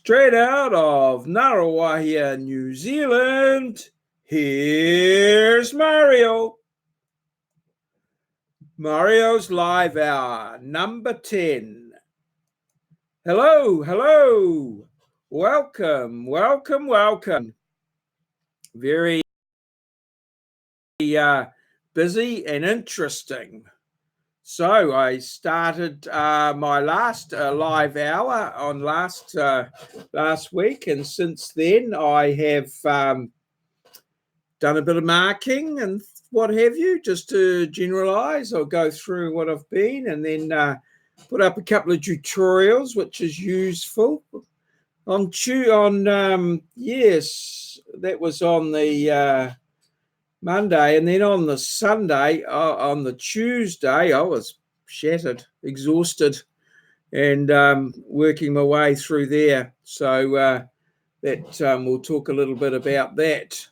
Straight out of Ngaruawahia, New Zealand, here's Maurieo. Maurieos Live Hour, number 10. Hello, hello. Welcome, welcome, welcome. Very busy and interesting. So I started my last live hour on last week, and since then I have done a bit of marking and what have you, just to generalize or go through what I've been, and then put up a couple of tutorials, which is useful. Yes, that was on the Monday, and then on the Sunday, on the Tuesday, I was shattered, exhausted, and working my way through there. So we'll talk a little bit about that.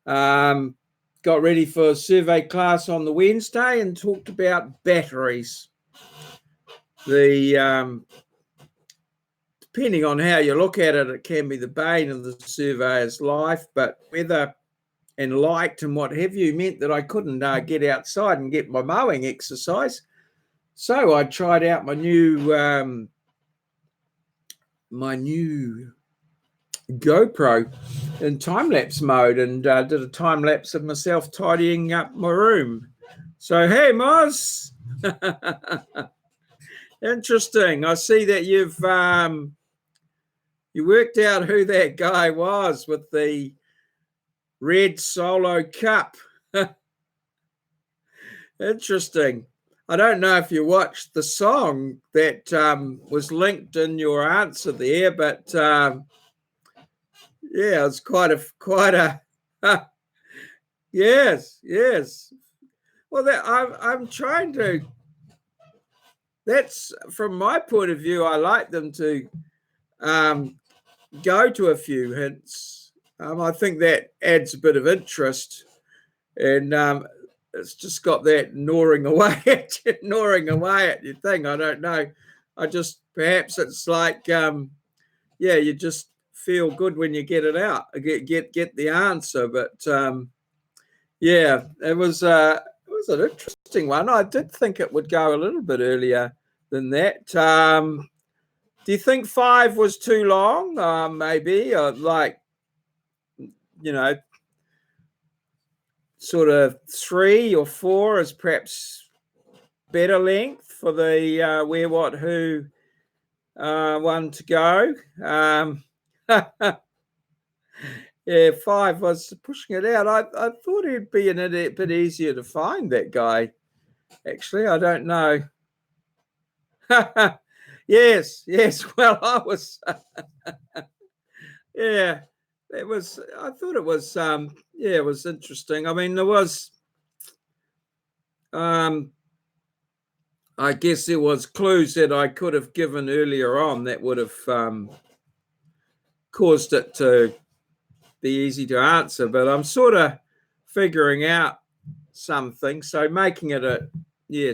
Got ready for a survey class on the Wednesday and talked about batteries. Depending on how you look at it, it can be the bane of the surveyor's life, but weather and light and what have you meant that I couldn't get outside and get my mowing exercise. So I tried out my new GoPro in time-lapse mode and did a time-lapse of myself tidying up my room. So, hey, Moz. Interesting. I see that you've you worked out who that guy was with the red solo cup. Interesting. I don't know if you watched the song that was linked in your answer there, but yeah, it's quite a yes. Well, I'm trying to. That's from my point of view. I like them to go to a few hints. I think that adds a bit of interest, and it's just got that gnawing away at your thing. I don't know. Perhaps it's like, you just feel good when you get it out, get the answer. But yeah, it was an interesting one. I did think it would go a little bit earlier than that. Do you think 5 was too long? Maybe, or sort of 3 or 4 is perhaps better length for the where, what, who one to go. Yeah, 5 was pushing it out. I thought it'd be a bit easier to find that guy. Actually, I don't know. Yes. Well, I was. Yeah. I thought it was, it was interesting. I mean, there was, I guess there was clues that I could have given earlier on that would have caused it to be easy to answer, but I'm sort of figuring out something. So making it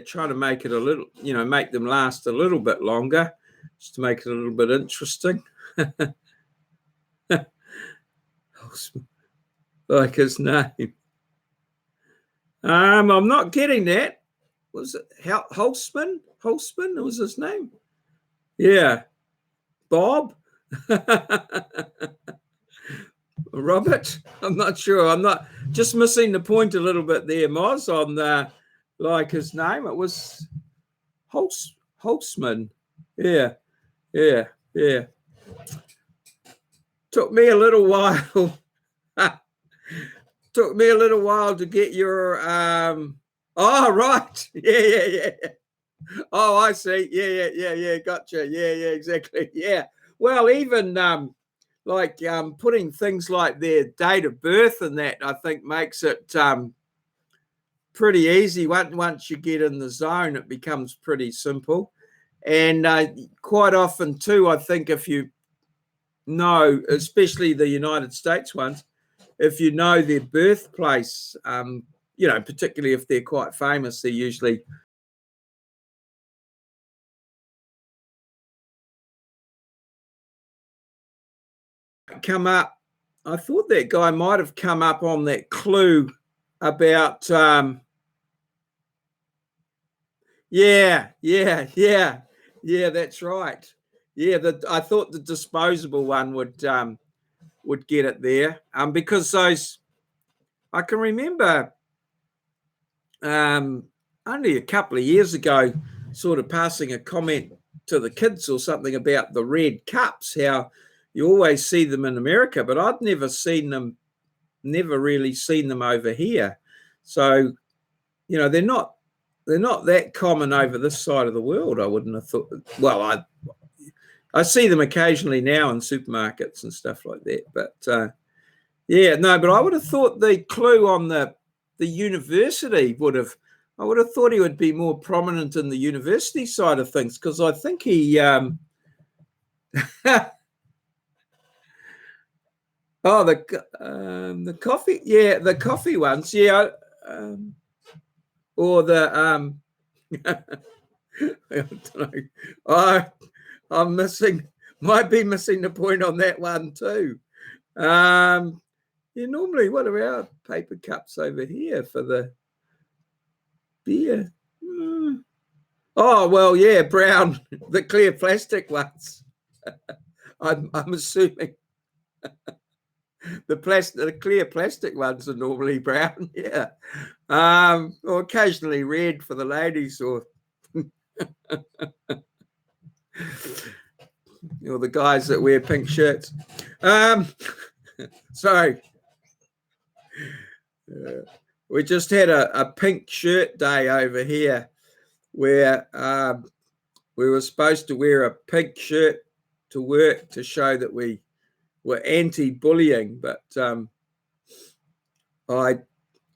trying to make it a little, make them last a little bit longer, just to make it a little bit interesting. Like his name. I'm not getting that. Was it Holtzman? Holtzman was his name. Yeah. Bob. Robert. I'm not sure. I'm not just missing the point a little bit there, Moz, on like his name. It was Holtzman. Yeah. Took me a little while. Took me a little while to get your oh, right. Yeah. Oh, I see. Yeah. Gotcha. Yeah, exactly. Yeah. Well, even putting things like their date of birth and that, I think makes it pretty easy. Once you get in the zone, it becomes pretty simple. And quite often too, I think if you know, especially the United States ones, if you know their birthplace, particularly if they're quite famous, they're usually might come up. I thought that guy might have come up on that clue about, yeah, that's right. Yeah, I thought the disposable one would get it there, because those, I can remember only a couple of years ago, sort of passing a comment to the kids or something about the red cups, how you always see them in America, but I'd never really seen them over here. So, they're not that common over this side of the world, I wouldn't have thought. Well, I see them occasionally now in supermarkets and stuff like that. But yeah, no, but I would have thought the clue on the university I would have thought he would be more prominent in the university side of things, because I think he oh, the coffee, yeah, the coffee ones, yeah, or the I don't know. I'm might be missing the point on that one too. Yeah, normally, what are our paper cups over here for the beer? Oh, well, yeah, brown, the clear plastic ones. I'm assuming the clear plastic ones are normally brown, yeah. Or occasionally red for the ladies, or or the guys that wear pink shirts. Sorry. We just had a pink shirt day over here, where we were supposed to wear a pink shirt to work to show that we were anti-bullying, but I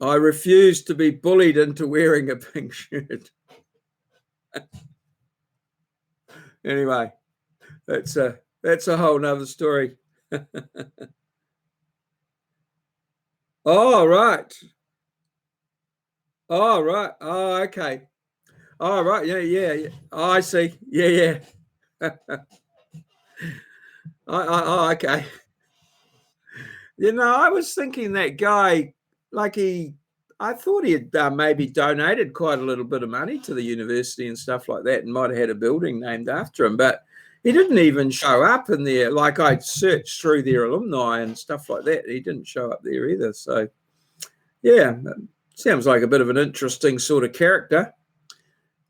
refused to be bullied into wearing a pink shirt. Anyway, that's a whole nother story. Oh, right. Oh, right. Oh, okay. Oh, right. Yeah. Oh, I see. Yeah. Oh, okay. I was thinking that guy, like I thought he had maybe donated quite a little bit of money to the university and stuff like that, and might have had a building named after him, but he didn't even show up in there. Like, I searched through their alumni and stuff like that. He didn't show up there either. So, yeah, sounds like a bit of an interesting sort of character.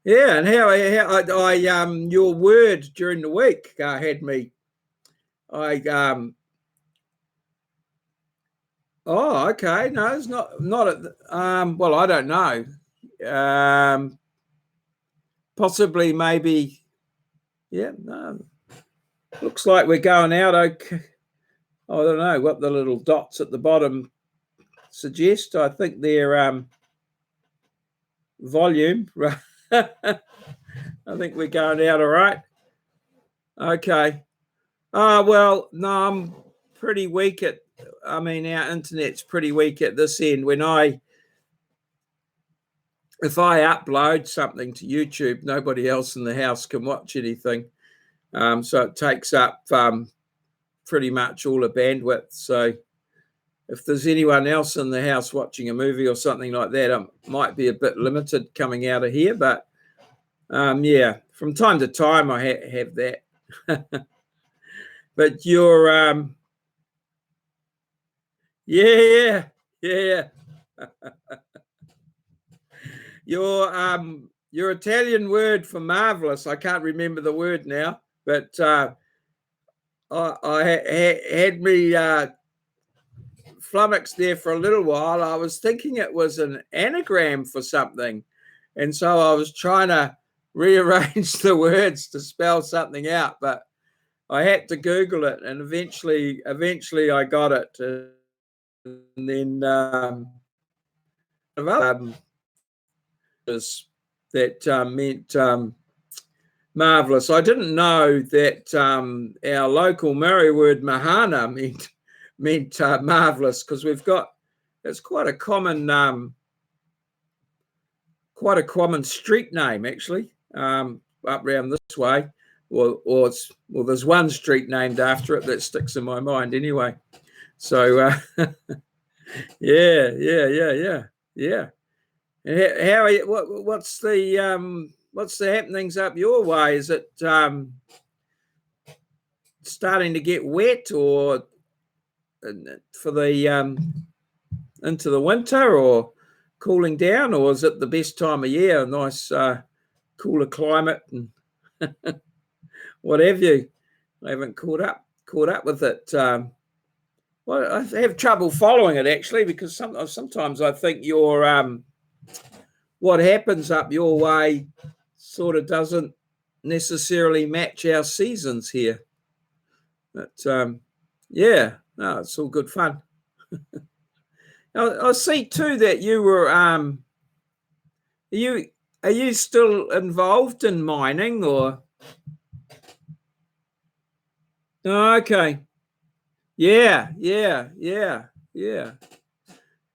Yeah, and how I your word during the week had me. Oh, okay. No, it's not well, I don't know. Possibly, maybe. Yeah, no. Looks like we're going out. Okay. I don't know what the little dots at the bottom suggest. I think they're volume. I think we're going out all right. Okay. Well, no, I'm pretty weak our internet's pretty weak at this end. If I upload something to YouTube, nobody else in the house can watch anything. So it takes up pretty much all the bandwidth. So if there's anyone else in the house watching a movie or something like that, it might be a bit limited coming out of here. But yeah, from time to time I have that. But you're yeah. Your Italian word for marvelous, I can't remember the word now, but I had me flummoxed there for a little while. I was thinking it was an anagram for something, and so I was trying to rearrange the words to spell something out, but I had to Google it, and eventually I got it, and then that meant marvelous. I didn't know that our local Maori word mahana meant marvelous, because it's quite a common street name, actually, up around this way, or there's one street named after it that sticks in my mind anyway. So yeah. And how are you, what's the happenings up your way? Is it starting to get wet, or for the into the winter, or cooling down, or is it the best time of year? A nice cooler climate and what have you? I haven't caught up with it. Well, I have trouble following it actually, because sometimes I think your what happens up your way sort of doesn't necessarily match our seasons here. But yeah, no, it's all good fun. I see too that you were are you still involved in mining, or? Oh, okay. Yeah.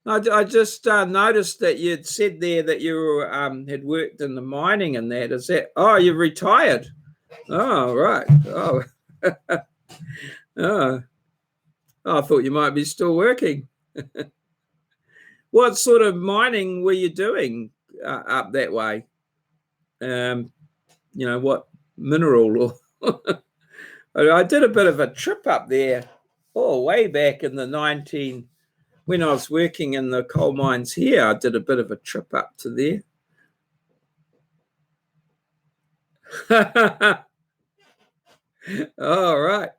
I just noticed that you'd said there that you were, had worked in the mining and that. Is that? Oh, you're retired. Oh, right. Oh, oh. I thought you might be still working. What sort of mining were you doing up that way? What mineral? Or I did a bit of a trip up there, way back in the when I was working in the coal mines here. I did a bit of a trip up to there. All right.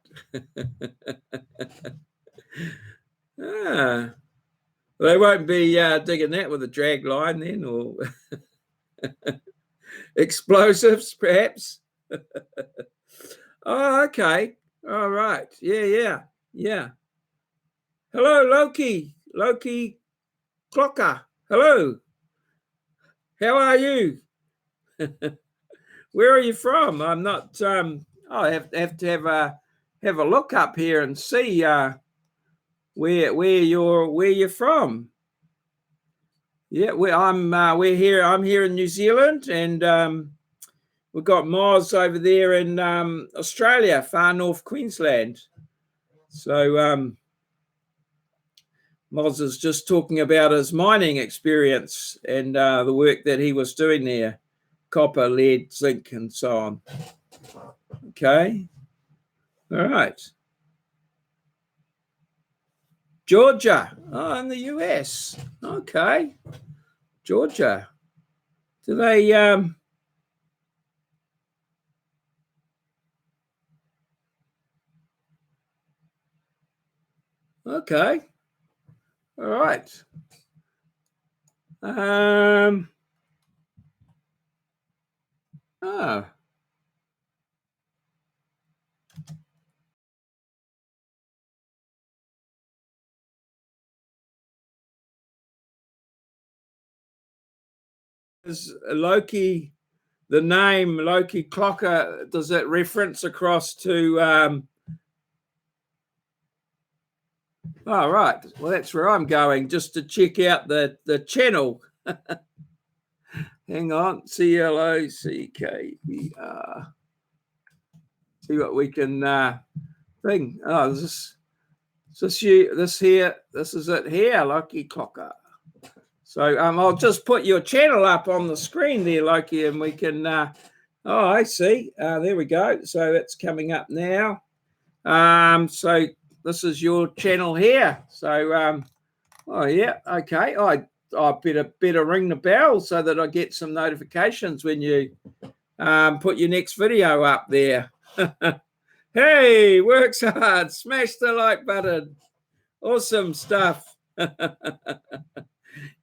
They won't be digging that with a drag line then, or explosives, perhaps. Oh, okay. All right. Yeah. Hello, Loki Clocker. Hello. How are you? Where are you from? I'm not. I have to have a look up here and see where you're from. Yeah, we're here. I'm here in New Zealand, and we've got Moz over there in Australia, far north Queensland. So Moz is just talking about his mining experience and the work that he was doing there, copper, lead, zinc, and so on. Okay. All right. Georgia. Oh, in the US. Okay. Georgia. Do they okay. All right. Oh. Is Loki, the name Loki Clocker, does that reference across to oh, right. Well, that's where I'm going, just to check out the channel. Hang on. CLOCKER. See what we can thing. Oh, this is it here, Loki Clocker. So I'll just put your channel up on the screen there, Loki, and we can oh, I see. There we go. So it's coming up now. So this is your channel here. So oh yeah, okay. I better ring the bell so that I get some notifications when you put your next video up there. Hey, works hard. Smash the like button. Awesome stuff.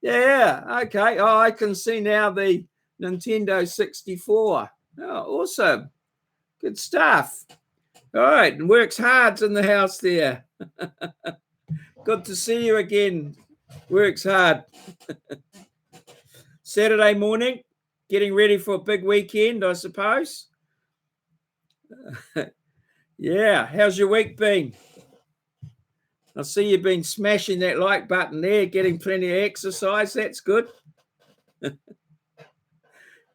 Yeah, okay. Oh, I can see now the Nintendo 64. Oh, awesome. Good stuff. All right, and works hard's in the house there. Good to see you again. Works hard. Saturday morning, getting ready for a big weekend, I suppose. Yeah, how's your week been? I see you've been smashing that like button there, getting plenty of exercise. That's good.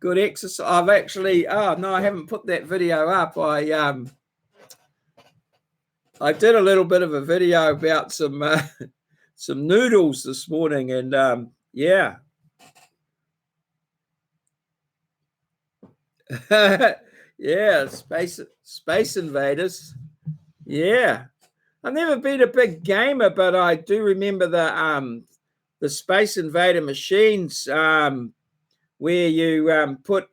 good exercise. I've actually, oh no, I haven't put that video up. I did a little bit of a video about some noodles this morning, and yeah. Yeah, space invaders. Yeah. I've never been a big gamer, but I do remember the Space Invader machines, where you put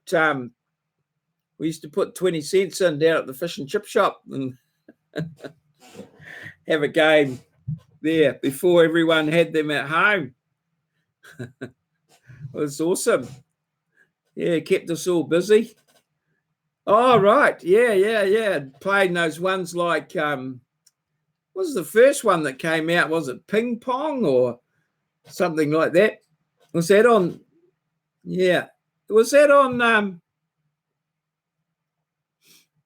we used to put 20 cents in down at the fish and chip shop and have a game there before everyone had them at home. It was awesome. Yeah, it kept us all busy. Oh, right. Yeah. Playing those ones like, what was the first one that came out? Was it ping pong or something like that? Was that on? Yeah. Was that on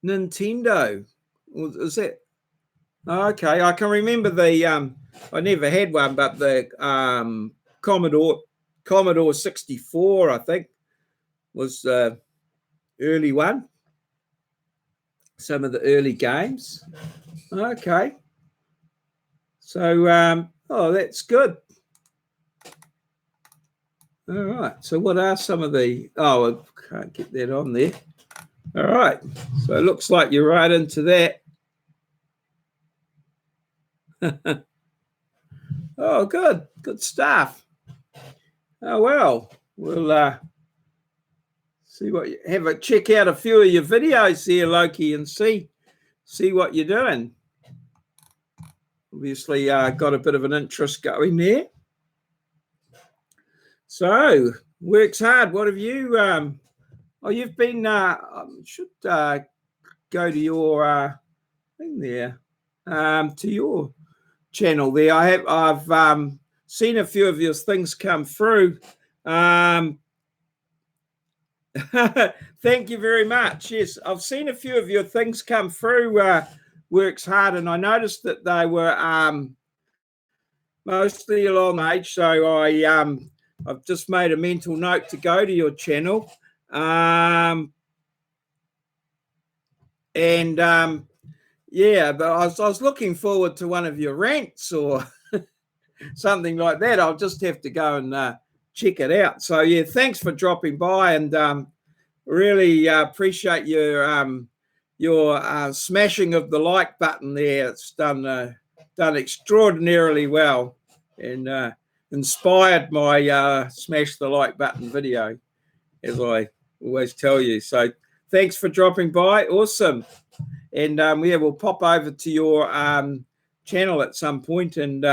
Nintendo? Was that? Okay, I can remember the I never had one, but the Commodore 64, I think, was the early one. Some of the early games. Okay. So oh, that's good. All right. So what are some of the, oh, I can't get that on there. All right. So it looks like you're right into that. Oh, good stuff. Oh, well, we'll see what you have a check out a few of your videos there, Loki, and see what you're doing. Obviously, got a bit of an interest going there. So, works hard. What have you? Oh, you've been. Should go to your thing there, to your channel there. I've seen a few of your things come through. Thank you very much. Yes, I've seen a few of your things come through. Works hard, and I noticed that they were mostly along age. So I've just made a mental note to go to your channel, yeah. But I was looking forward to one of your rants or something like that. I'll just have to go and check it out. So yeah, thanks for dropping by, and really appreciate your smashing of the like button there. It's done extraordinarily well, and inspired my smash the like button video, as I always tell you. So thanks for dropping by. Awesome. And yeah, we'll pop over to your channel at some point, and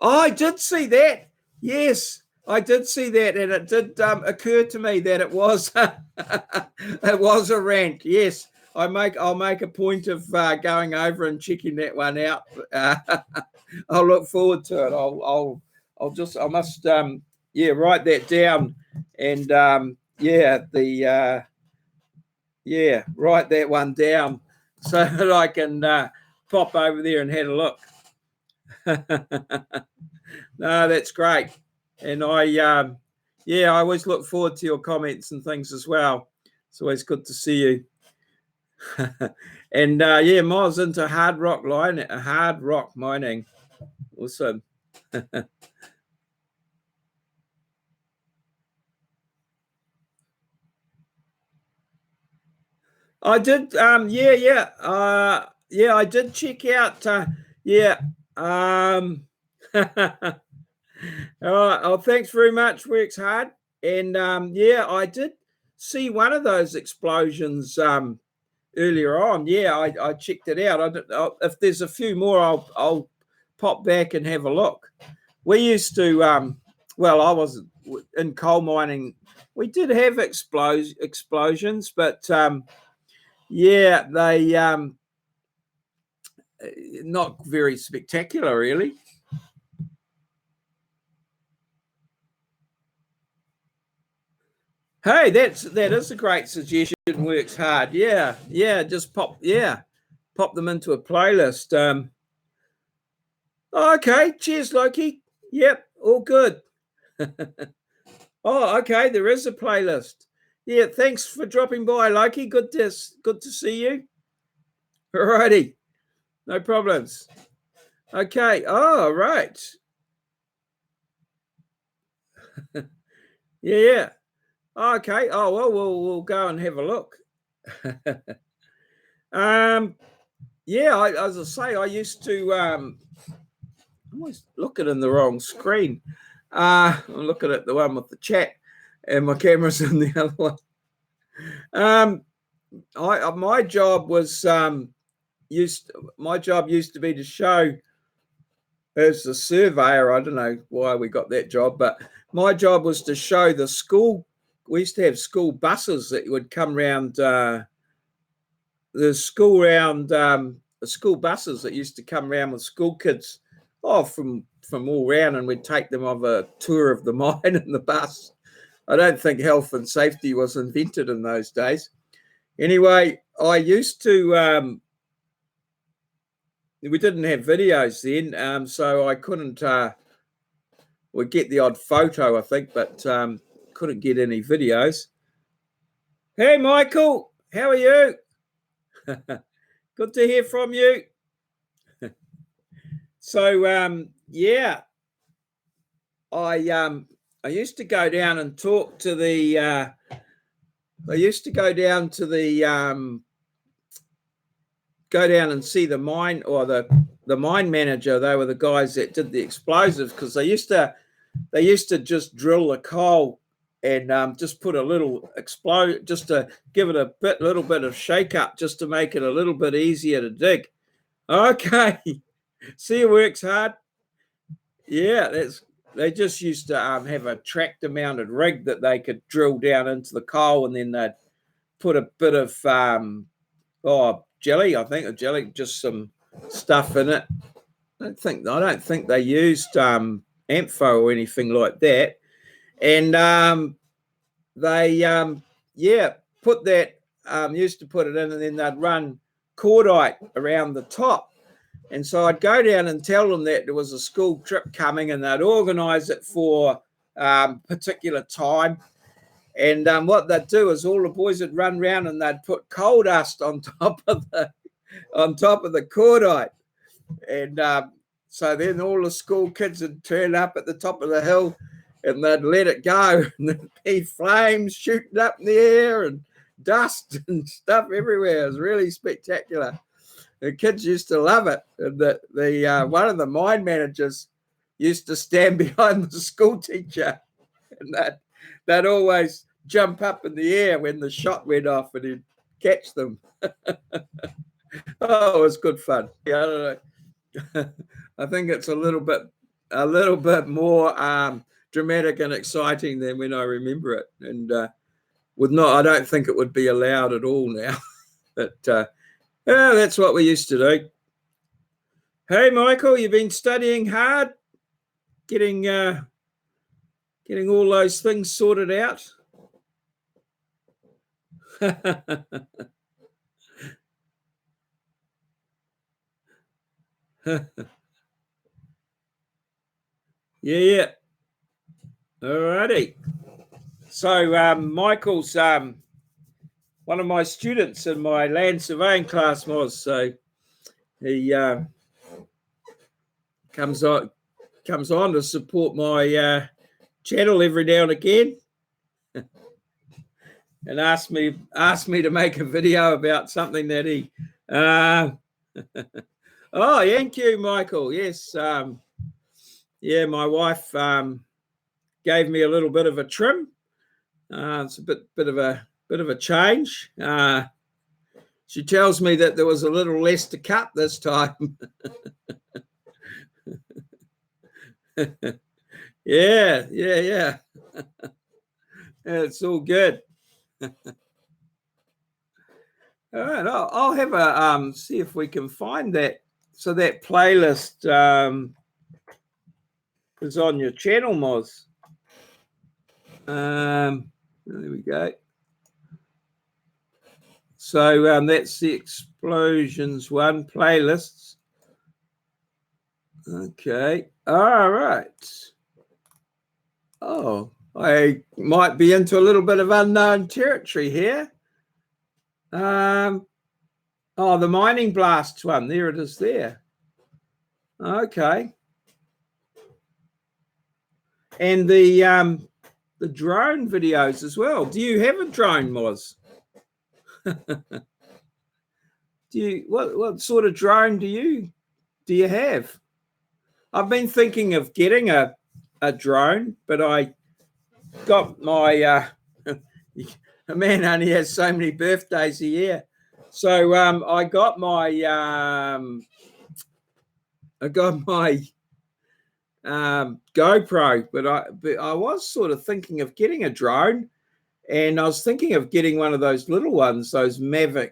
I did see that. Yes, I did see that, and it did occur to me that it was it was a rant. Yes, I'll make a point of going over and checking that one out. I'll look forward to it. I must yeah, write that down, and yeah, write that one down so that I can pop over there and have a look. No, that's great. And I always look forward to your comments and things as well. It's always good to see you. And yeah, Moz into hard rock mining. Awesome. I did, yeah, I did check out, yeah. All right. Oh, thanks very much. Works hard. And yeah, I did see one of those explosions earlier on. Yeah, I checked it out. If there's a few more, I'll pop back and have a look. We used to, well, I was in coal mining. We did have explosions, but yeah, they not very spectacular, really. Hey, that is a great suggestion. Works hard. Yeah, just pop them into a playlist. Okay, cheers, Loki. Yep, all good. Oh, okay. There is a playlist. Yeah, thanks for dropping by, Loki. Good to see you. Alrighty, no problems. Okay. Oh, right. Yeah, yeah. Okay. Oh well, we'll go and have a look. Yeah. As I say, I used to. I'm always looking in the wrong screen. I'm looking at the one with the chat, and my camera's in the other one. My job was my job used to be to show as a surveyor. I don't know why we got that job, but my job was to show the school. We used to have school buses that would come round. The school buses that used to come around with school kids, from all round, and we'd take them on a tour of the mine in the bus. I don't think health and safety was invented in those days. Anyway, I used to. We didn't have videos then, so I couldn't. We'd get the odd photo, I think, but couldn't get any videos. Hey, Michael, how are you? Good to hear from you. So yeah, I used to go down and talk to the. I used to go down to the go down and see the mine, or the mine manager. They were the guys that did the explosives, because they used to just drill the coal and just put a little explode, just to give it a little bit of shake up, just to make it a little bit easier to dig. Okay, see, it works hard. Yeah, they just used to have a tractor mounted rig that they could drill down into the coal, and then they'd put a bit of jelly, I think, or jelly, just some stuff in it. I don't think they used ampho or anything like that. And they put that, used to put it in, and then they'd run cordite around the top. And so I'd go down and tell them that there was a school trip coming, and they'd organise it for particular time. And what they'd do is all the boys would run around and they'd put coal dust on top of the cordite. And so then all the school kids would turn up at the top of the hill, and they'd let it go, and there'd be flames shooting up in the air and dust and stuff everywhere. It was really spectacular. The kids used to love it. And the one of the mine managers used to stand behind the school teacher, and they'd always jump up in the air when the shot went off, and he'd catch them. Oh, it was good fun. Yeah, I don't know. I think it's a little bit more dramatic and exciting than when I remember it, and I don't think it would be allowed at all now. But yeah, that's what we used to do. Hey, Michael, you've been studying hard, getting all those things sorted out. Yeah. Alrighty. So Michael's one of my students in my land surveying class, was. So he comes on to support my channel every now and again, and asked me to make a video about something that he. Oh, thank you, Michael. Yes. Yeah, my wife gave me a little bit of a trim. It's a bit of a change. She tells me that there was a little less to cut this time. Yeah. It's all good. All right, I'll have a see if we can find that. So that playlist is on your channel, Moz. There we go. So that's the explosions one, playlists. Okay. All right. Oh, I might be into a little bit of unknown territory here. Oh, the mining blasts one. There it is there. Okay. And the drone videos as well. Do you have a drone, Moz? What sort of drone do you have? I've been thinking of getting a drone, but I got my a man only has so many birthdays a year. So I got my GoPro, but I was sort of thinking of getting a drone, and I was thinking of getting one of those little ones, those Mavic,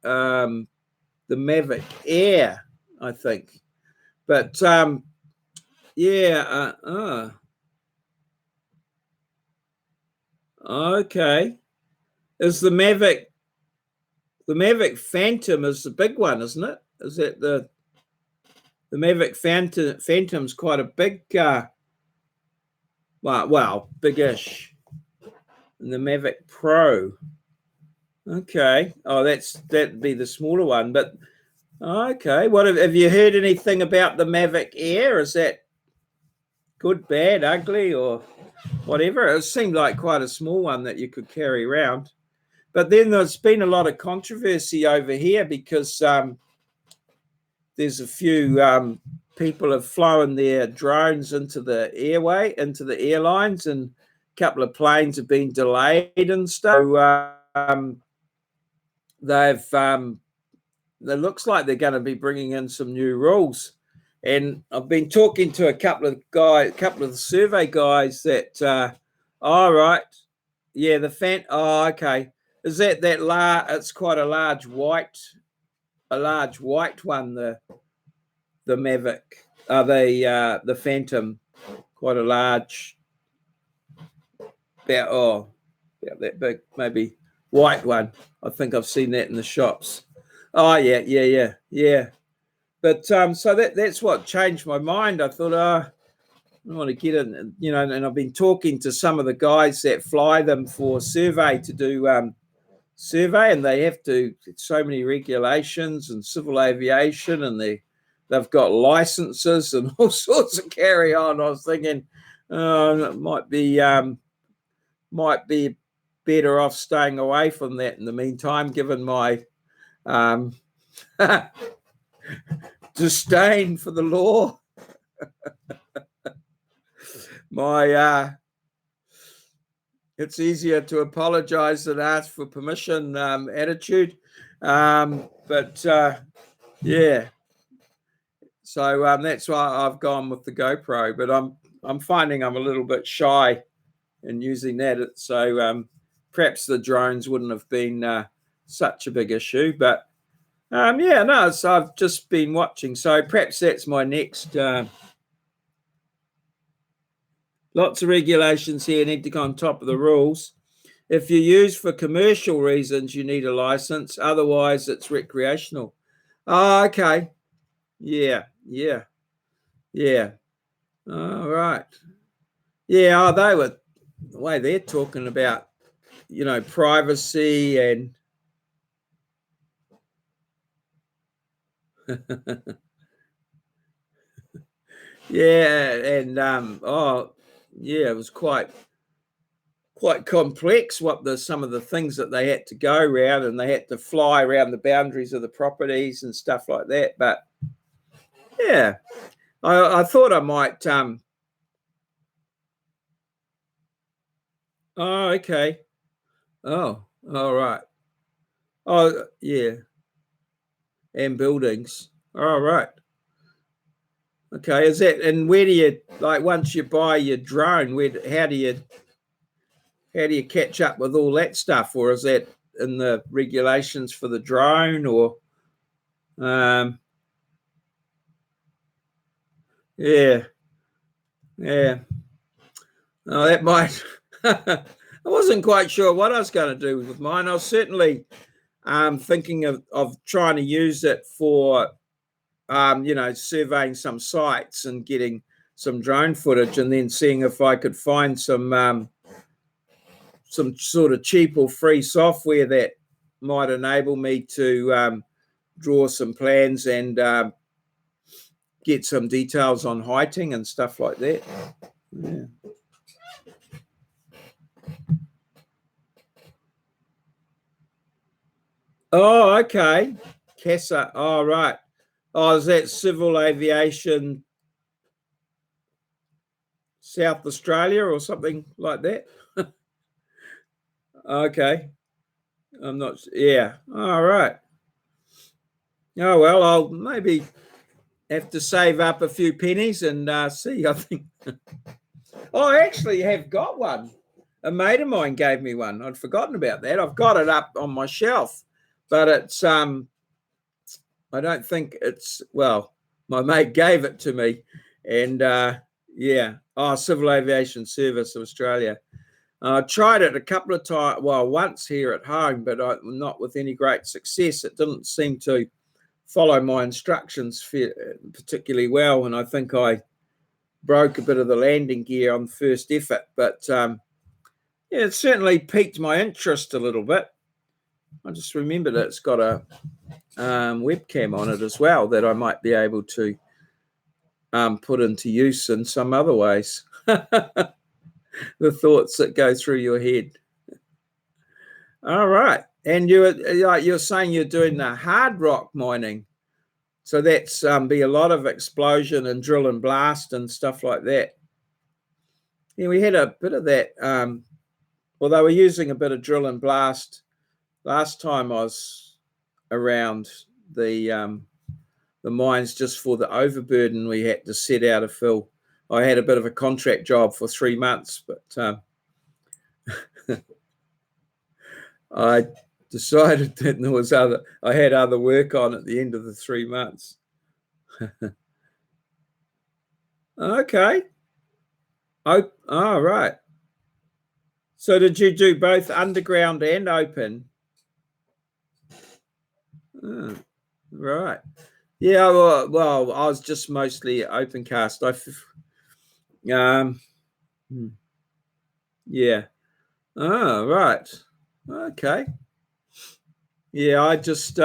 the Mavic Air, I think. But yeah, okay. Is the Mavic Phantom is the big one, isn't it? Is that the Mavic Phantom's quite a big, well, biggish. And the Mavic Pro. Okay. Oh, that'd be the smaller one. But okay. What have you heard anything about the Mavic Air? Is that good, bad, ugly, or whatever? It seemed like quite a small one that you could carry around. But then there's been a lot of controversy over here because there's a few people have flown their drones into the airlines, and a couple of planes have been delayed and stuff. So, it looks like they're going to be bringing in some new rules. And I've been talking to a couple of the survey guys that, all right, yeah, oh, okay. Is that large? It's quite a large white one, the Mavic, the Phantom, quite a large, about that big, maybe white one. I think I've seen that in the shops. Oh yeah. But so that's what changed my mind. I thought, I want to get in, and I've been talking to some of the guys that fly them for survey to do survey, and they have to so many regulations and civil aviation, and they've got licenses and all sorts of carry on. I was thinking, it might be better off staying away from that in the meantime, given my disdain for the law. It's easier to apologize than ask for permission attitude. But yeah. So that's why I've gone with the GoPro. But I'm finding I'm a little bit shy in using that. So perhaps the drones wouldn't have been such a big issue. But so I've just been watching. So perhaps that's my next. Lots of regulations here need to go on top of the rules. If you use for commercial reasons, you need a license. Otherwise, it's recreational. Oh, okay. Yeah. All right. Yeah, they were the way they're talking about, privacy and yeah, and it was quite complex some of the things that they had to go around, and they had to fly around the boundaries of the properties and stuff like that. But yeah, I thought I might. Oh, okay. Oh, all right. Oh, yeah. And buildings. All right. Okay. Is that, and where do you, once you buy your drone, how do you catch up with all that stuff? Or is that in the regulations for the drone, or yeah. Oh, that might. I wasn't quite sure what I was going to do with mine. I was certainly thinking of trying to use it for, surveying some sites and getting some drone footage and then seeing if I could find some sort of cheap or free software that might enable me to draw some plans and get some details on heighting and stuff like that. Yeah. Oh, okay. CASA. Oh, right. Oh, is that Civil Aviation South Australia or something like that? Okay. I'm not. Yeah. All right. Oh, well, I'll maybe have to save up a few pennies and see. I think. Oh, I actually have got one. A mate of mine gave me one. I'd forgotten about that. I've got it up on my shelf, but it's I don't think it's, well, my mate gave it to me, and yeah. Oh, Civil Aviation Service of Australia. I tried it a couple of times, well, once here at home, but not with any great success. It didn't seem to follow my instructions particularly well, and I think I broke a bit of the landing gear on first effort. But yeah, it certainly piqued my interest a little bit. I just remembered it's got a webcam on it as well that I might be able to put into use in some other ways. The thoughts that go through your head. All right. And you're saying you're doing the hard rock mining. So that's be a lot of explosion and drill and blast and stuff like that. Yeah, we had a bit of that. Well, they were using a bit of drill and blast last time I was around the mines, just for the overburden we had to set out to fill. I had a bit of a contract job for 3 months, but I decided that there was I had other work on at the end of the 3 months. Okay. Oh, right. So did you do both underground and open? Oh, right. Yeah, well, I was just mostly open cast. Yeah. Oh, right. Okay. Yeah, I just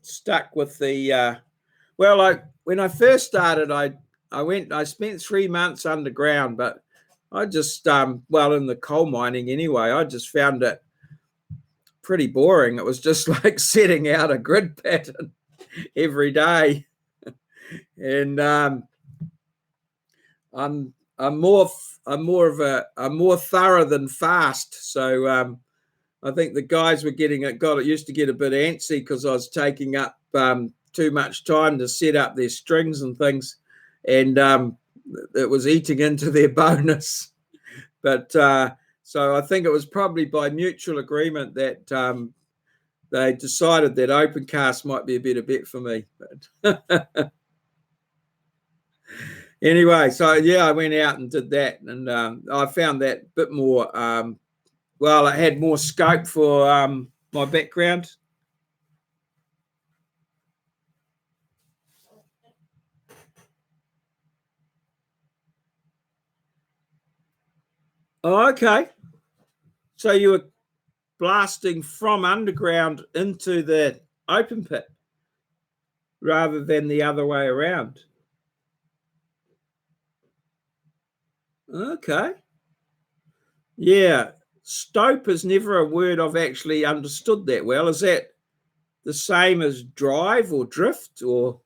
stuck with the well, when I first started, I spent 3 months underground, but I just well, in the coal mining anyway, I just found it pretty boring. It was just like setting out a grid pattern every day. And I'm more thorough than fast. So I think the guys were used to get a bit antsy because I was taking up too much time to set up their strings and things, and it was eating into their bonus. But so I think it was probably by mutual agreement that they decided that open cast might be a better bet for me. But anyway, so yeah, I went out and did that, and I found that a bit more. Well, it had more scope for my background. Oh, okay. So you were blasting from underground into the open pit rather than the other way around. Okay. Yeah. Stope is never a word I've actually understood that well. Is that the same as drive or drift or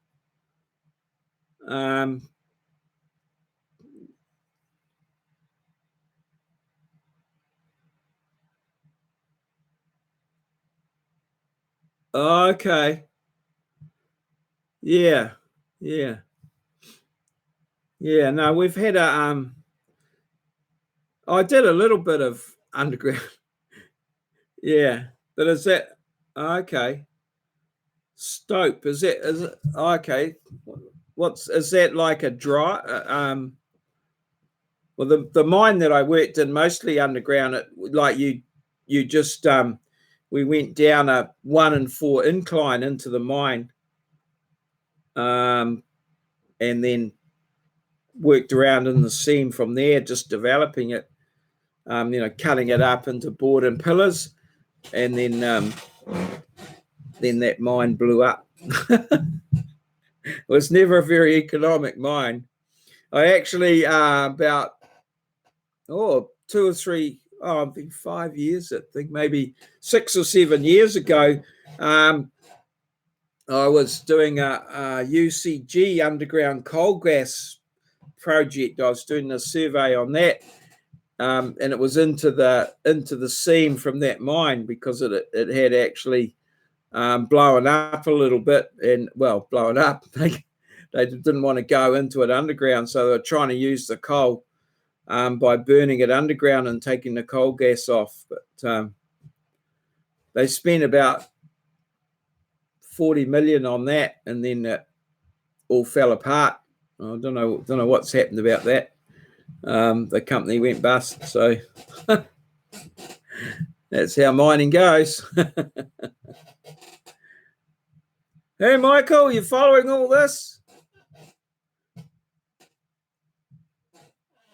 okay. Yeah. Yeah. Yeah. No, we've had I did a little bit of underground. Yeah. But is that okay? Stope, is it okay? Is that like a dry well, the mine that I worked in mostly underground, like you just we went down a 1 and 4 incline into the mine, and then worked around in the seam from there, just developing it, cutting it up into board and pillars, and then that mine blew up. It was never a very economic mine. I actually about 2 or 3, I think 5 years, I think maybe 6 or 7 years ago, I was doing a UCG underground coal gas project. I was doing a survey on that, and it was into the seam from that mine, because it had actually blown up a little bit, and blown up. They didn't want to go into it underground, so they were trying to use the coal by burning it underground and taking the coal gas off. But they spent about 40 million on that, and then it all fell apart. I don't know what's happened about that. The company went bust, so that's how mining goes. Hey, Michael, you following all this?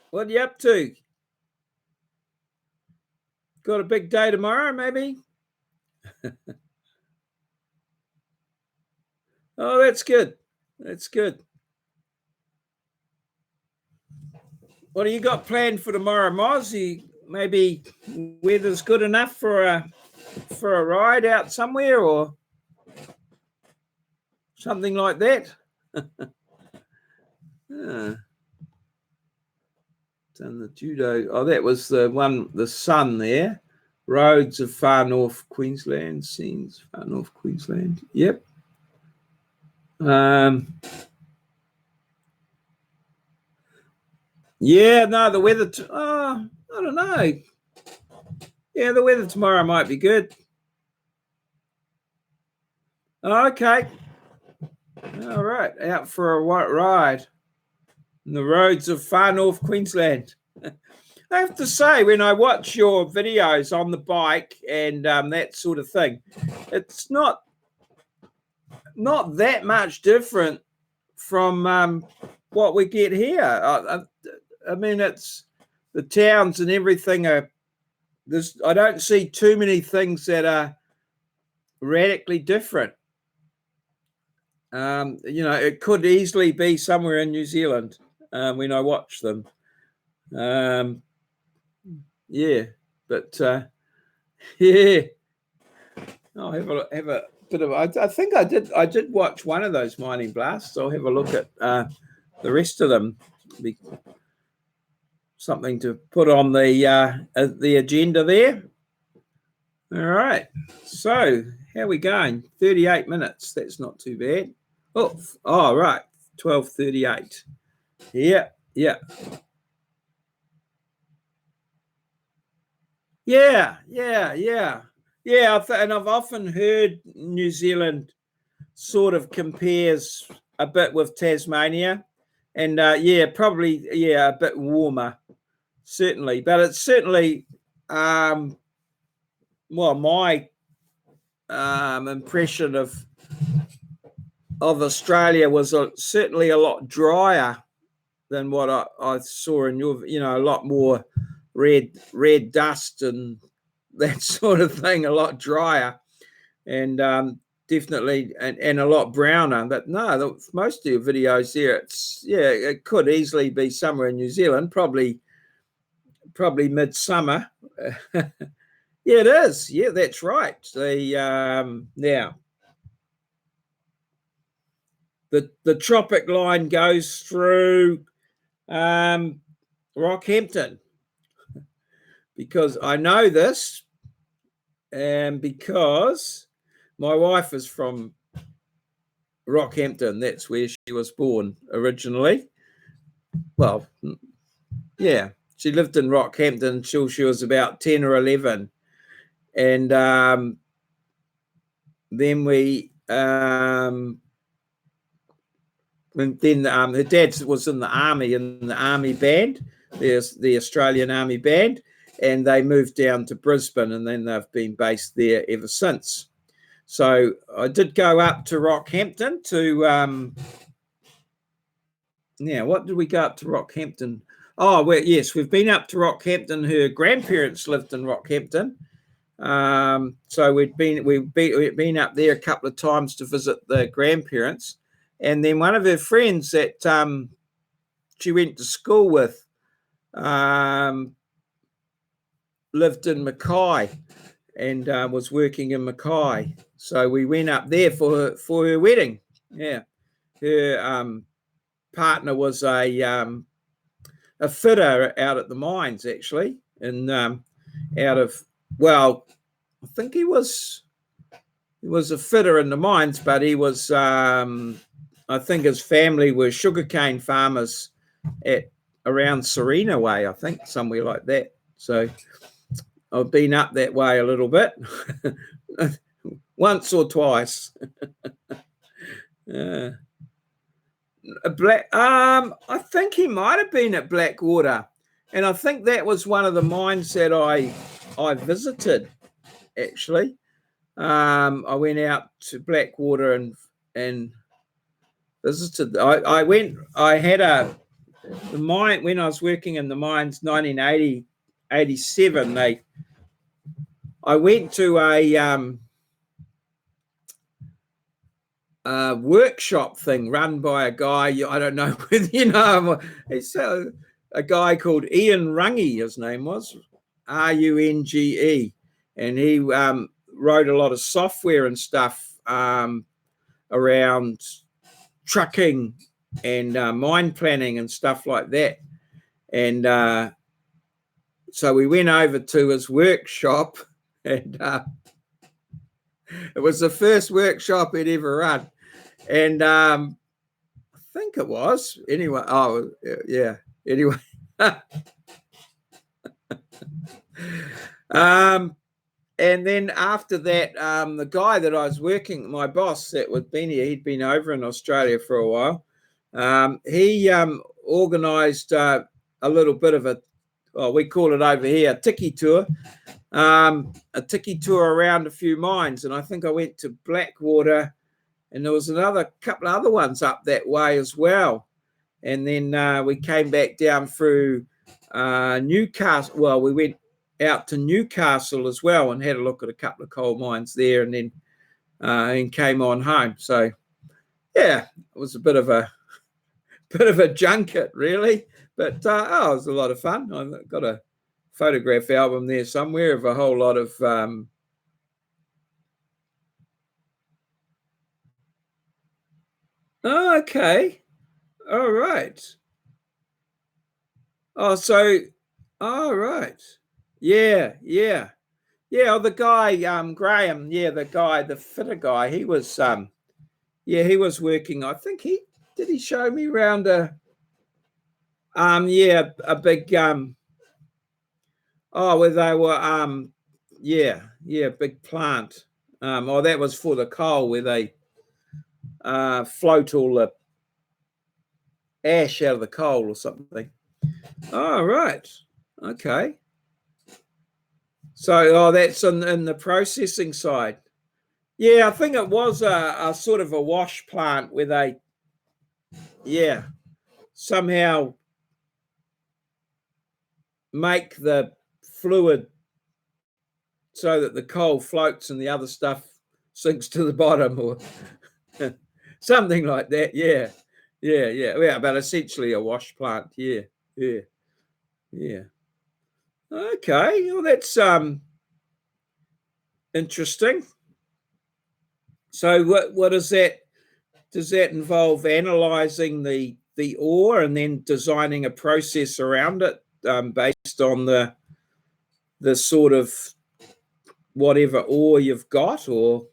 What are you up to? Got a big day tomorrow, maybe? Oh, that's good. That's good. What do you got planned for tomorrow, Moz? Maybe weather's good enough for a ride out somewhere, or something like that? Done the judo. Oh, that was the one, the sun there. Roads of far north Queensland. Scenes far north Queensland. Yep. Yeah, no, the weather. I don't know. Yeah, the weather tomorrow might be good. Okay. All right. Out for a ride in the roads of far north Queensland. I have to say, when I watch your videos on the bike and that sort of thing, it's not that much different from what we get here. I mean, it's the towns and everything are. I don't see too many things that are radically different. It could easily be somewhere in New Zealand when I watch them. Yeah, but yeah, I'll have a bit of. I think I did watch one of those mining blasts. I'll have a look at the rest of them. Be something to put on the agenda there. All right. So how are we going? 38 minutes. That's not too bad. Oh, right. 12:38. Yeah. Yeah, and I've often heard New Zealand sort of compares a bit with Tasmania, and probably a bit warmer, certainly. But it's certainly my impression of Australia was certainly a lot drier than what I saw in your, a lot more red dust and that sort of thing, a lot drier, and definitely and a lot browner. But no, most of your videos there, it could easily be somewhere in New Zealand, probably midsummer. Yeah, it is. Yeah, that's right. Now the tropic line goes through Rockhampton, because I know this, and because my wife is from Rockhampton. That's where she was born originally. Well, yeah, she lived in Rockhampton until she was about 10 or 11. And then her dad was in the army band. There's the Australian Army Band, and they moved down to Brisbane, and then they've been based there ever since. So I did go up to Rockhampton to Yeah, what did we go up to Rockhampton? Oh, well, yes, we've been up to Rockhampton. Her grandparents lived in Rockhampton. So we've been up there a couple of times to visit the grandparents. And then one of her friends that she went to school with lived in Mackay and was working in Mackay. So we went up there for her wedding. Yeah. Her partner was a fitter out at the mines, actually, and out of, well, I think he was a fitter in the mines, but he was, I think his family were sugarcane farmers at around Serena Way, I think, somewhere like that. So I've been up that way a little bit, once or twice. I think he might have been at Blackwater, and I think that was one of the mines that I visited. Actually, I went out to Blackwater and visited. I had the mine when I was working in the mines, 1980, 87. I went to a workshop thing run by a guy, I don't know whether you know him. It's a guy called Ian Runge, his name was Runge, and he wrote a lot of software and stuff around trucking and mine planning and stuff like that. And so we went over to his workshop, and it was the first workshop he'd ever run. And I think it was. Anyway, oh, yeah. Anyway. And then after that, the guy that I was working, my boss that was been here, he'd been over in Australia for a while. He organised a little bit of we call it over here, a tiki tour. A tiki tour around a few mines, and I think I went to Blackwater, and there was another couple of other ones up that way as well. And then we came back down through Newcastle. Well, we went out to Newcastle as well and had a look at a couple of coal mines there, and then and came on home. So yeah, it was a bit of a junket, really, but it was a lot of fun. I've got a photograph album there somewhere of a whole lot of okay, all right. All right, yeah. Oh, the guy Graham, the fitter guy, he was he was working. I think he show me around a big where they were big plant. That was for the coal where they float all the ash out of the coal or something. Oh, right. Okay. So that's in the processing side. Yeah, I think it was a sort of a wash plant where they somehow make the fluid so that the coal floats and the other stuff sinks to the bottom or something like that. Yeah, but essentially a wash plant. Yeah. Okay, well, that's interesting. So what does that involve? Analyzing the ore and then designing a process around it based on the sort of whatever ore you've got, or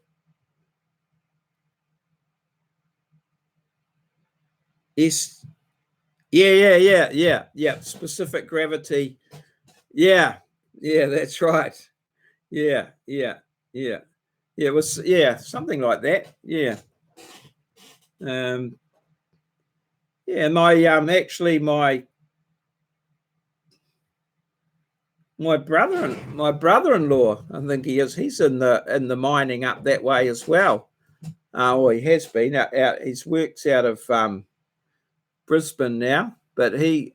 yes, yeah, specific gravity. Yeah, that's right. Yeah. It was something like that. Yeah. My brother-in-law, I think he's in the mining up that way as well. He has been out. He works out of Brisbane now, but I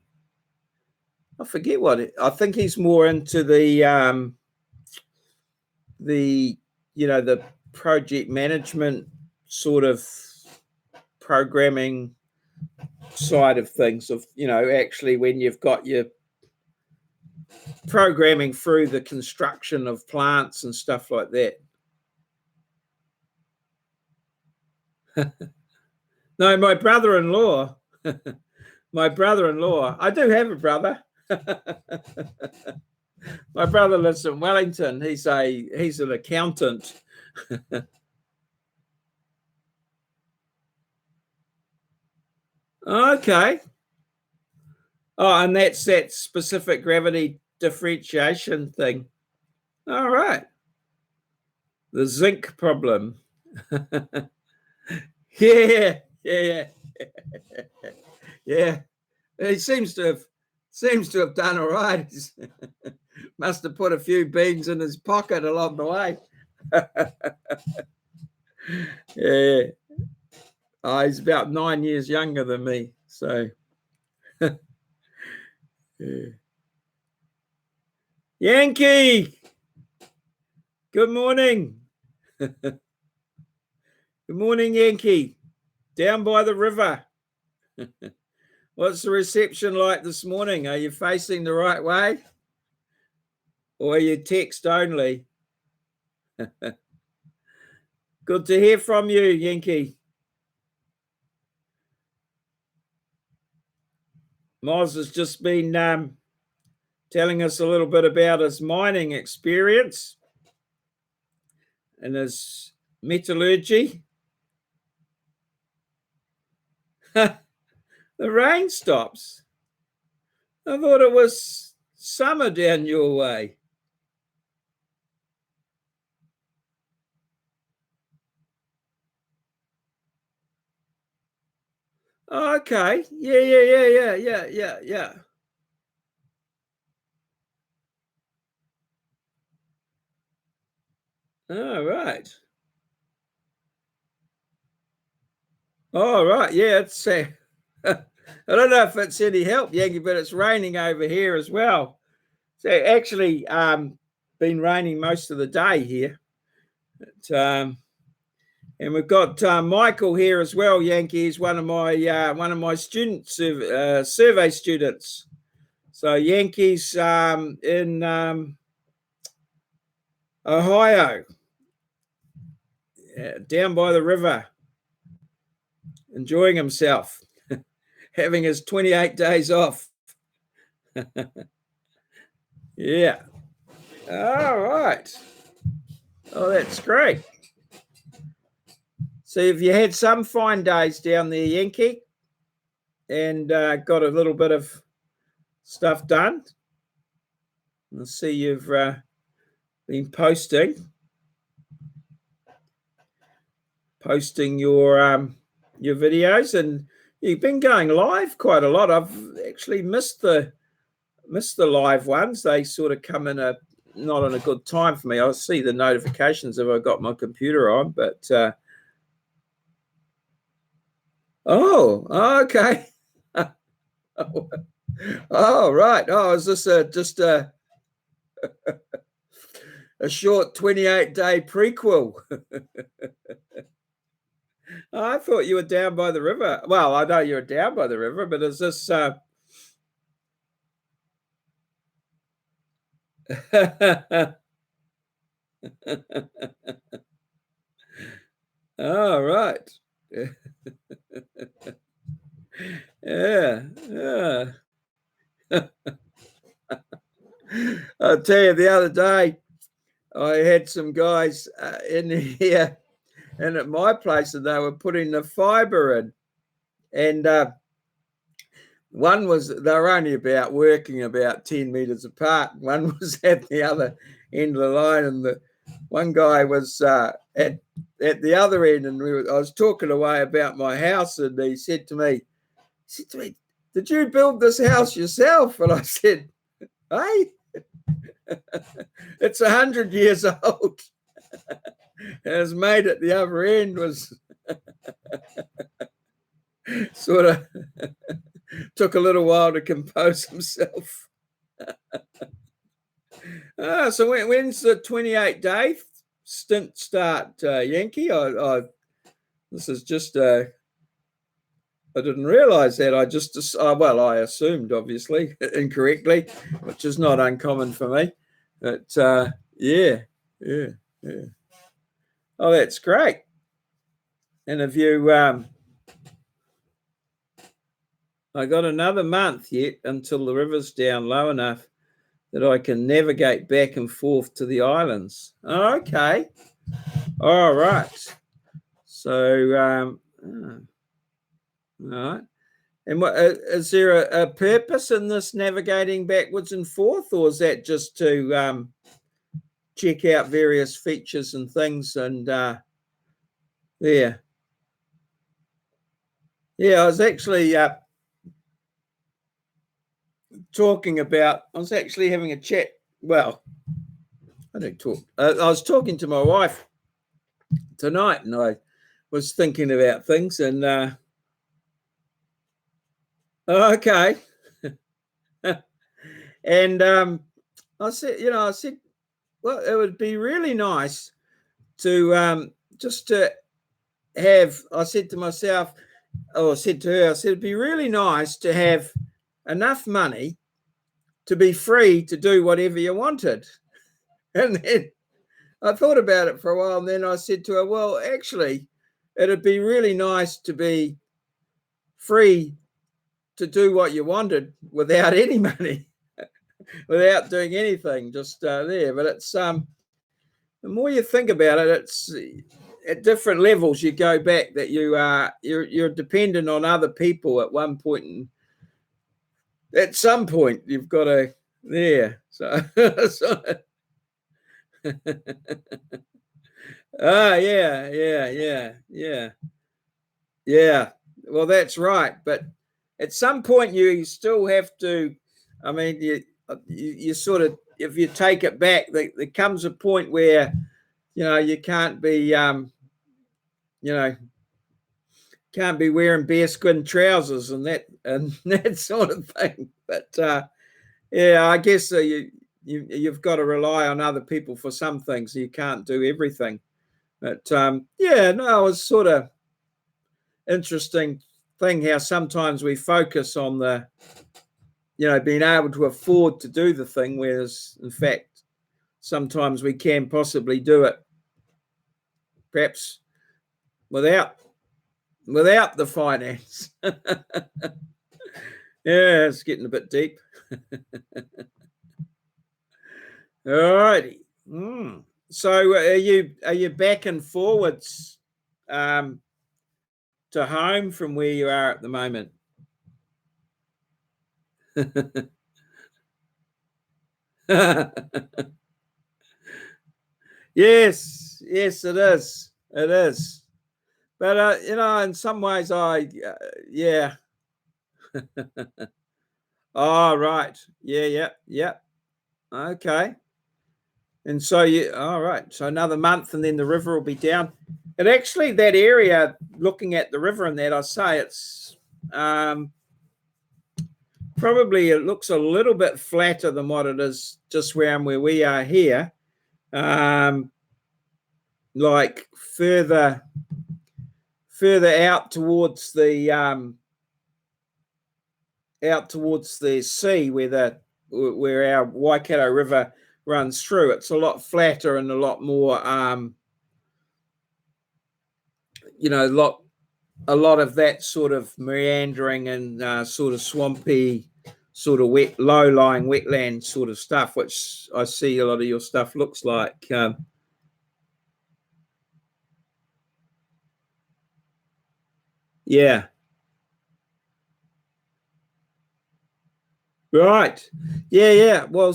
forget I think he's more into the the project management sort of programming side of things, of actually when you've got your programming through the construction of plants and stuff like that. No, my brother-in-law I do have a brother. My brother lives in Wellington. He's an accountant. Okay. Oh, and that's that specific gravity differentiation thing. All right. The zinc problem. Yeah. Yeah. He seems to have done all right. Must have put a few beans in his pocket along the way. Yeah. Oh, he's about 9 years younger than me. So, yeah. Yankee, good morning. Good morning, Yankee. Down by the river. What's the reception like this morning? Are you facing the right way? Or are you text only? Good to hear from you, Yankee. Moz has just been telling us a little bit about his mining experience and his metallurgy. The rain stops. I thought it was summer down your way. Oh, okay. Yeah. All right. All right. Yeah, it's I don't know if it's any help, Yankee, but it's raining over here as well. So actually, been raining most of the day here. And we've got Michael here as well. Yankee is one of my students, survey students. So Yankee's in Ohio, down by the river, enjoying himself, having his 28 days off. Yeah. All right. Oh, that's great. So have you had some fine days down there, Yankee, and got a little bit of stuff done? I see you've been posting your videos, and you've been going live quite a lot. I've actually missed the live ones. They sort of come in not on a good time for me. I'll see the notifications if I've got my computer on, but oh, okay. Oh, right. Oh, is this just a short 28-day prequel? Oh, I thought you were down by the river. Well, I know you're down by the river, but is this oh, right. Yeah. I'll tell you, the other day I had some guys in here and at my place, and they were putting the fiber in, and one was, they were only working about 10 meters apart. One was at the other end of the line, and the one guy was at the other end, and I was talking away about my house, and he said to me, "Did you build this house yourself?" And I said, "Hey, it's 100 years old." And his mate at the other end was sort of took a little while to compose himself. So when's the 28-day stint start, Yankee? This is just I didn't realize that. I just well, I assumed obviously incorrectly, which is not uncommon for me. But yeah. Oh, that's great. And if you I got another month yet until the river's down low enough that I can navigate back and forth to the islands. Oh, okay. All right. So, all right. And what is there a purpose in this navigating backwards and forth, or is that just to check out various features and things? And yeah, I was actually talking about. I was actually having a chat. Well, I don't talk. I was talking to my wife tonight, and I was thinking about things. And okay, and I said, well, it would be really nice to just to have. I said to myself, or I said to her, I said it'd be really nice to have enough money to be free to do whatever you wanted. And then I thought about it for a while, and then I said to her, well, actually, it'd be really nice to be free to do what you wanted without any money, without doing anything, just there. But it's the more you think about it, it's at different levels you go back that you're dependent on other people at one point, and at some point you've got to so, yeah, well, that's right, but at some point you still have to, I mean, you sort of, if you take it back, there comes a point where you can't be can't be wearing bearskin trousers and that sort of thing. But I guess you've got to rely on other people for some things. You can't do everything. But it was sort of interesting thing how sometimes we focus on the being able to afford to do the thing, whereas in fact sometimes we can possibly do it perhaps without the finance. Yeah, it's getting a bit deep. All righty. So are you back and forwards to home from where you are at the moment? Yes, it is. It is. But in some ways, yeah. Oh, right. Yeah. Okay. And so all right. So another month, and then the river will be down. And actually, that area, looking at the river and that, I say it's probably, it looks a little bit flatter than what it is just around where we are here. Like further out towards the sea where our Waikato River runs through. It's a lot flatter and a lot more a lot of that sort of meandering and sort of swampy, sort of wet, low-lying wetland sort of stuff, which I see a lot of your stuff looks like. Yeah. Right. Yeah. Well,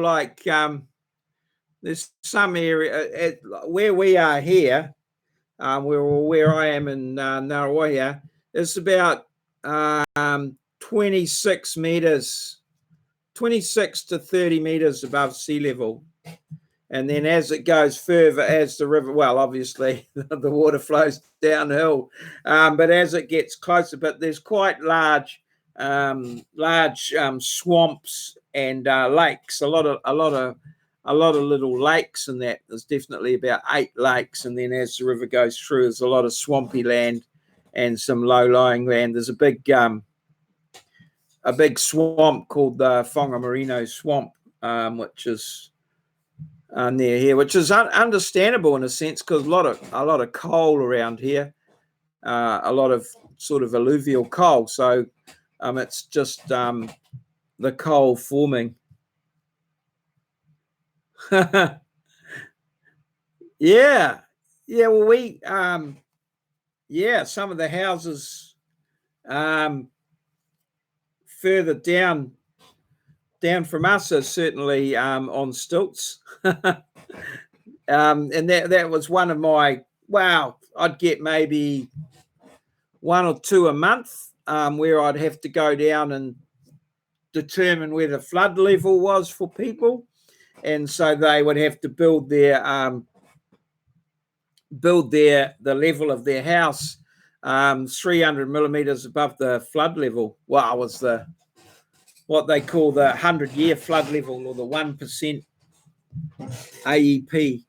like there's some area where we are here, where I am in Ngaruahia, it's about 26 meters, 26 to 30 meters above sea level. And then as it goes further, as the river, well, obviously the water flows downhill, but as it gets closer, but there's quite large large swamps and lakes. A lot of little lakes, and that there's definitely about 8 lakes. And then as the river goes through, there's a lot of swampy land and some low-lying land. There's a big swamp called the Whangamarino Swamp, which is near here, which is understandable in a sense because a lot of coal around here, a lot of sort of alluvial coal. So it's just the coal forming. Yeah. Well, we some of the houses further down from us are certainly on stilts. And that was one of my, I'd get maybe 1 or 2 a month where I'd have to go down and determine where the flood level was for people. And so they would have to build the level of their house 300 millimeters above the flood level. Well, it was what they call the 100-year flood level, or the 1% AEP.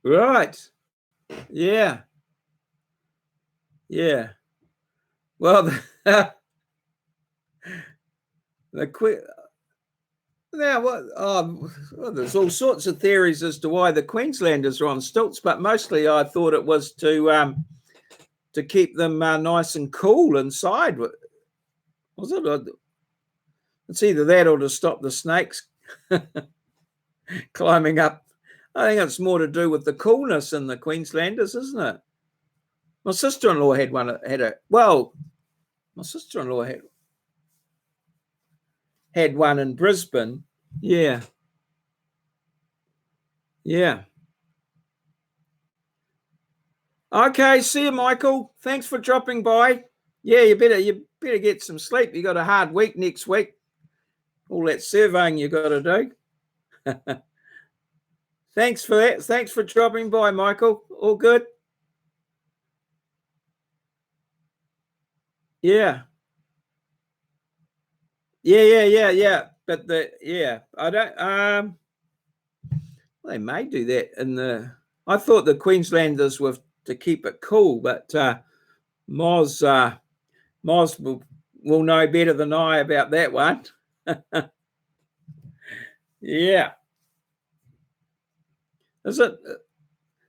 Right. Yeah. Well, there's all sorts of theories as to why the Queenslanders are on stilts, but mostly I thought it was to keep them nice and cool inside. Was it? It's either that or to stop the snakes climbing up. I think it's more to do with the coolness in the Queenslanders, isn't it? My sister-in-law my sister-in-law had one in Brisbane. Yeah. Okay, see you, Michael. Thanks for dropping by. Yeah, you better get some sleep. You got a hard week next week. All that surveying you got to do. Thanks for that. Thanks for dropping by, Michael. All good? Yeah. But I don't. They may do that I thought the Queenslanders were to keep it cool, but Moz will know better than I about that one. Yeah. Is it?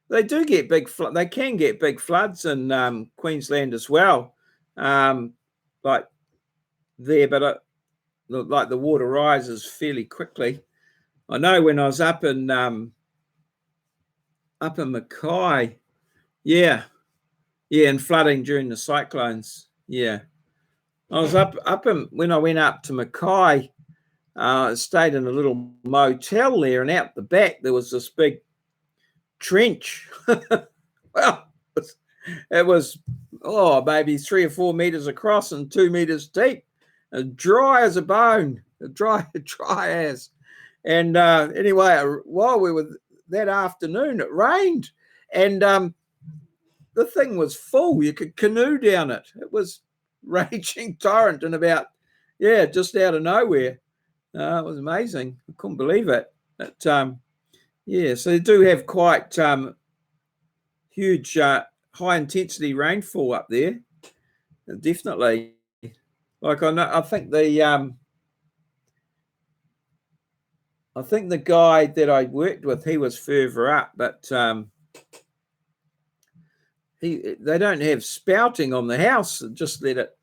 They do get they can get big floods in Queensland as well, like there, but like the water rises fairly quickly. I know when I was up in Mackay, and flooding during the cyclones. Yeah, I was up in when I went up to Mackay. I stayed in a little motel there, and out the back there was this big trench. Well, it was maybe 3 or 4 meters across and 2 meters deep, dry as a bone, dry as. And anyway, while we were that afternoon, it rained, and the thing was full. You could canoe down it. It was raging torrent, and about just out of nowhere. It was amazing. I couldn't believe it. But so they do have quite huge high intensity rainfall up there. Definitely. Like I think the guy that I worked with, he was further up, but they don't have spouting on the house. Just let it.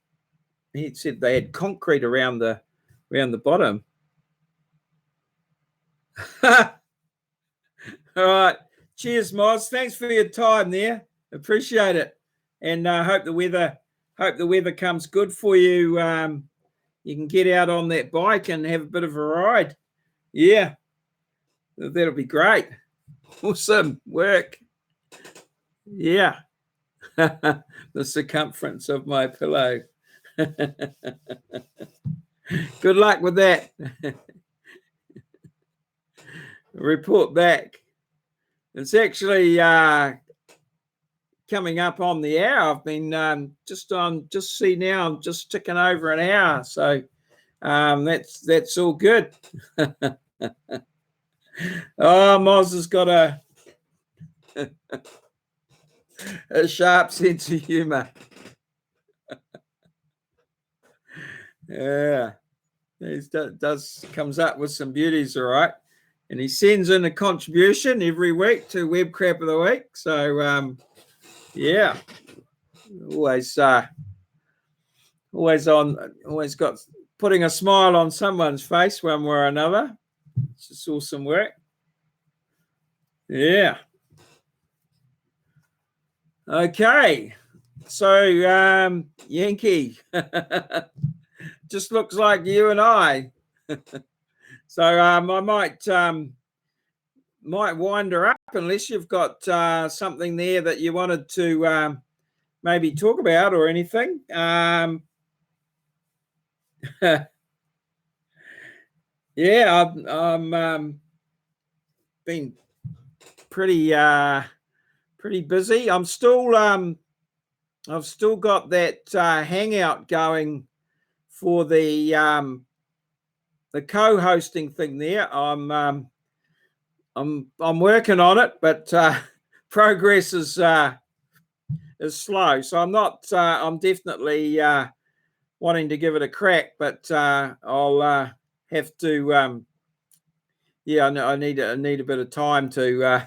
He said they had concrete around the bottom. All right. Cheers, Moz. Thanks for your time there. Appreciate it. And hope the weather comes good for you. You can get out on that bike and have a bit of a ride. Yeah. That'll be great. Awesome work. Yeah. The circumference of my pillow. Good luck with that. Report back. It's actually coming up on the hour. I've been just see now, I'm just ticking over an hour. So that's all good. Oh, Moz has got a sharp sense of humor. Yeah, he comes up with some beauties, all right. And he sends in a contribution every week to Web Crap of the Week. So yeah, always got putting a smile on someone's face one way or another. It's just awesome work. Yeah. Okay. So Yankee, just looks like you and I. So I might wind her up unless you've got something there that you wanted to maybe talk about or anything. Yeah, I'm been pretty busy. I've still got that hangout going for the co-hosting thing there. I'm working on it, but progress is slow. So I'm not. I'm definitely wanting to give it a crack, but I'll have to. Yeah, I need a bit of time to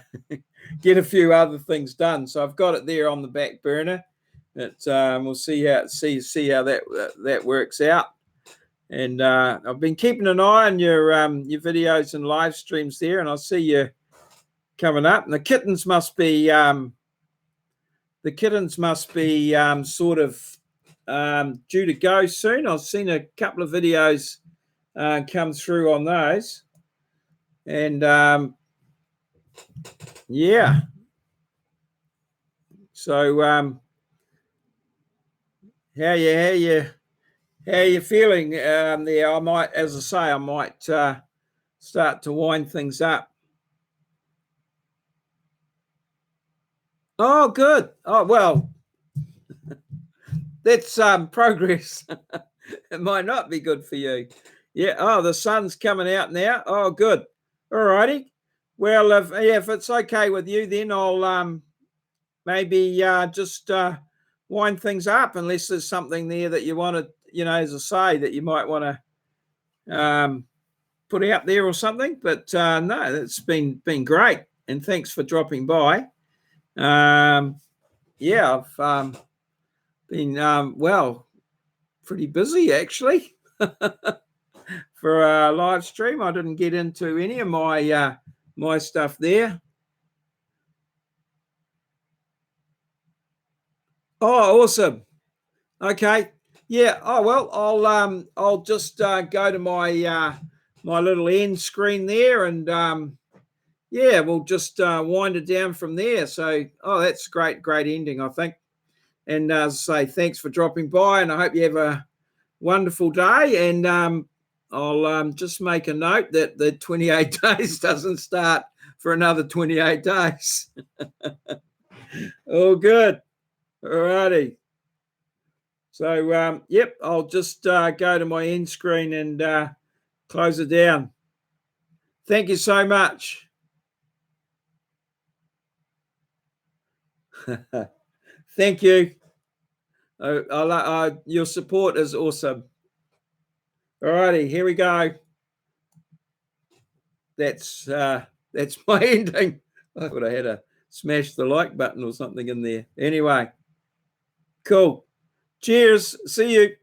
get a few other things done. So I've got it there on the back burner. But we'll see how that works out. And I've been keeping an eye on your videos and live streams there, and I'll see you coming up. And the kittens must be sort of due to go soon. I've seen a couple of videos come through on those, and yeah. So how you feeling there? I might, as I say, I might start to wind things up. Oh, good. Oh, well, that's progress. It might not be good for you. Yeah. Oh, the sun's coming out now. Oh, good. All righty. Well, if it's okay with you, then I'll maybe just wind things up, unless there's something there that you want to, as I say, that you might want to put out there or something. But no, it's been great, and thanks for dropping by. Yeah, I've been well, pretty busy actually for a live stream. I didn't get into any of my my stuff there. Oh, awesome. Okay. Yeah. Oh well, I'll just go to my my little end screen there, and yeah, we'll just wind it down from there. So, oh, that's great ending, I think. And as I say, thanks for dropping by, and I hope you have a wonderful day. And I'll just make a note that the 28 days doesn't start for another 28 days. All good. All righty. So, yep, I'll just go to my end screen and close it down. Thank you so much. Thank you. Your support is awesome. All righty, here we go. That's my ending. I thought I had to smash the like button or something in there. Anyway, cool. Cheers. See you.